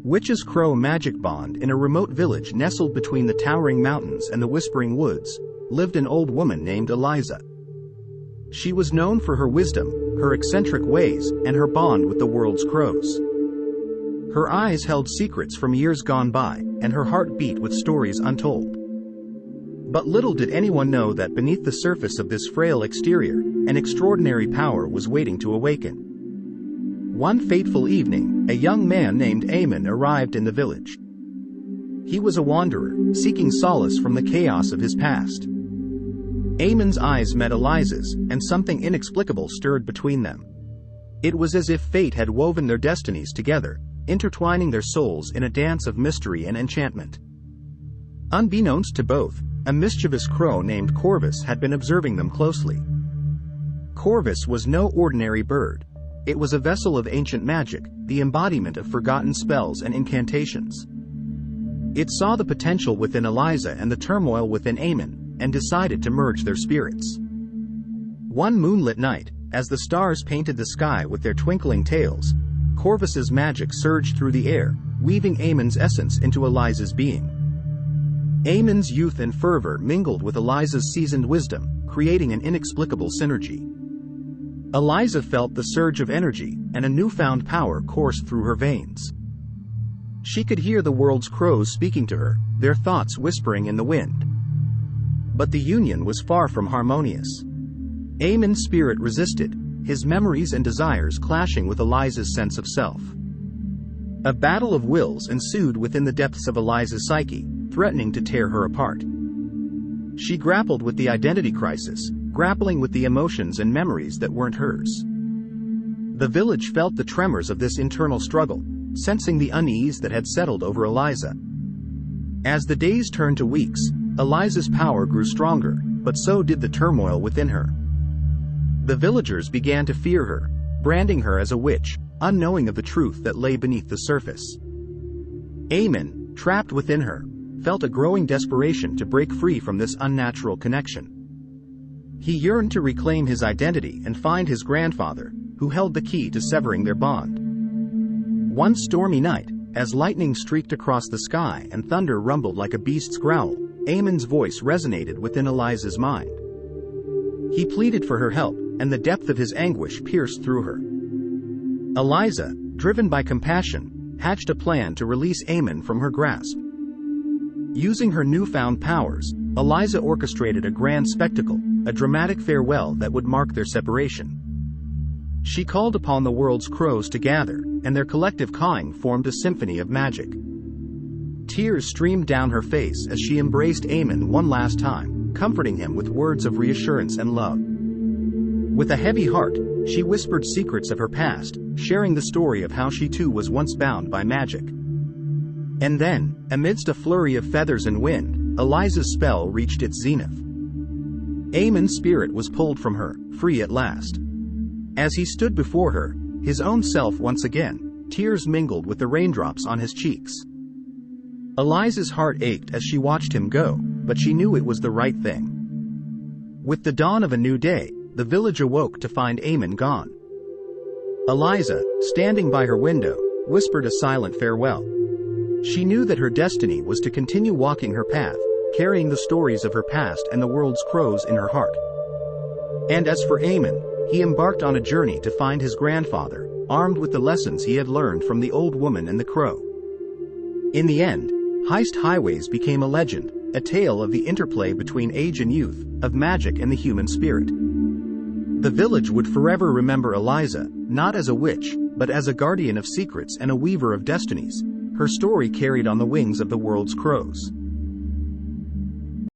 Witch's Crow magic bond. In a remote village nestled between the towering mountains and the whispering woods, lived an old woman named Eliza. She was known for her wisdom, her eccentric ways, and her bond with the world's crows. Her eyes held secrets from years gone by, and her heart beat with stories untold. But little did anyone know that beneath the surface of this frail exterior, an extraordinary power was waiting to awaken. One fateful evening, a young man named Eamon arrived in the village. He was a wanderer, seeking solace from the chaos of his past. Eamon's eyes met Eliza's, and something inexplicable stirred between them. It was as if fate had woven their destinies together, intertwining their souls in a dance of mystery and enchantment. Unbeknownst to both, a mischievous crow named Corvus had been observing them closely. Corvus was no ordinary bird. It was a vessel of ancient magic, the embodiment of forgotten spells and incantations. It saw the potential within Eliza and the turmoil within Eamon, and decided to merge their spirits. One moonlit night, as the stars painted the sky with their twinkling tails, Corvus's magic surged through the air, weaving Eamon's essence into Eliza's being. Eamon's youth and fervor mingled with Eliza's seasoned wisdom, creating an inexplicable synergy. Eliza felt the surge of energy, and a newfound power coursed through her veins. She could hear the world's crows speaking to her, their thoughts whispering in the wind. But the union was far from harmonious. Eamon's spirit resisted, his memories and desires clashing with Eliza's sense of self. A battle of wills ensued within the depths of Eliza's psyche, threatening to tear her apart. She grappled with the identity crisis, grappling with the emotions and memories that weren't hers. The village felt the tremors of this internal struggle, sensing the unease that had settled over Eliza. As the days turned to weeks, Eliza's power grew stronger, but so did the turmoil within her. The villagers began to fear her, branding her as a witch, unknowing of the truth that lay beneath the surface. Eamon, trapped within her, felt a growing desperation to break free from this unnatural connection. He yearned to reclaim his identity and find his grandfather, who held the key to severing their bond. One stormy night, as lightning streaked across the sky and thunder rumbled like a beast's growl, Eamon's voice resonated within Eliza's mind. He pleaded for her help, and the depth of his anguish pierced through her. Eliza, driven by compassion, hatched a plan to release Eamon from her grasp. Using her newfound powers, Eliza orchestrated a grand spectacle, a dramatic farewell that would mark their separation. She called upon the world's crows to gather, and their collective cawing formed a symphony of magic. Tears streamed down her face as she embraced Eamon one last time, comforting him with words of reassurance and love. With a heavy heart, she whispered secrets of her past, sharing the story of how she too was once bound by magic. And then, amidst a flurry of feathers and wind, Eliza's spell reached its zenith. Eamon's spirit was pulled from her, free at last. As he stood before her, his own self once again, tears mingled with the raindrops on his cheeks. Eliza's heart ached as she watched him go, but she knew it was the right thing. With the dawn of a new day, the village awoke to find Eamon gone. Eliza, standing by her window, whispered a silent farewell. She knew that her destiny was to continue walking her path, carrying the stories of her past and the world's crows in her heart. And as for Eamon, he embarked on a journey to find his grandfather, armed with the lessons he had learned from the old woman and the crow. In the end, Heist Highways became a legend, a tale of the interplay between age and youth, of magic and the human spirit. The village would forever remember Eliza, not as a witch, but as a guardian of secrets and a weaver of destinies, her story carried on the wings of the world's crows.